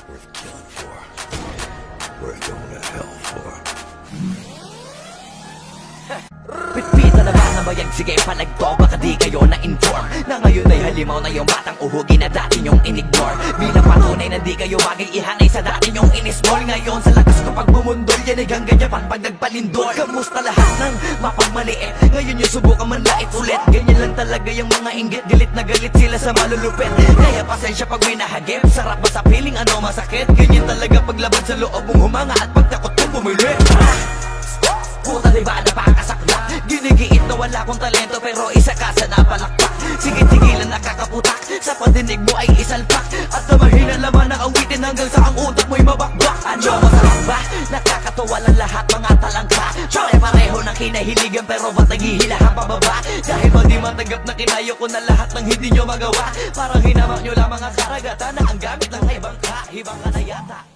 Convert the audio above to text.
Worth killing for. Worth going to hell for. Pitpita na ba na bayag? Sige palagto, baka di kayo na-inform na ngayon ay halimaw na yung batang uhugi na dati nyong in-ignore. Bilang patunay na di kayo bagay ihanay sa dati nyong in-small. Ngayon sa lakas ko pag bumundol, yan ay gangganyapan pag nagpalindol. Kamusta lahat ng mapagmaliit? Ngayon yung subukan manlait ulit. Ganyan lang talaga yung mga inggit, galit na galit sila sa malulupit. Kaya pasensya pag may nahagip, sarap ba sa piling ano masakit? Ganyan talaga paglaban sa loob mong humanga at pagtakot mong bumili. Puta diba napakasakla? Ginigiit na wala kong talento pero isa ka sa napalakpak. Sige-tigilan nakakaputak, sa pandinig mo ay isalpak. At na mahina laman ang awitin hanggang sa ang utak mo'y mabakbak. Ano masarap ba? Nakakatawa lang lahat mga talangka. Pare-pareho ng kinahiligan pero ba't naghihilahan pababa? Dahil ba di matanggap na kinayo ko na lahat ng hindi nyo magawa? Parang hinamak nyo lamang ang karagatan na ang gamit lang ay bangka. Hibang ka na yata.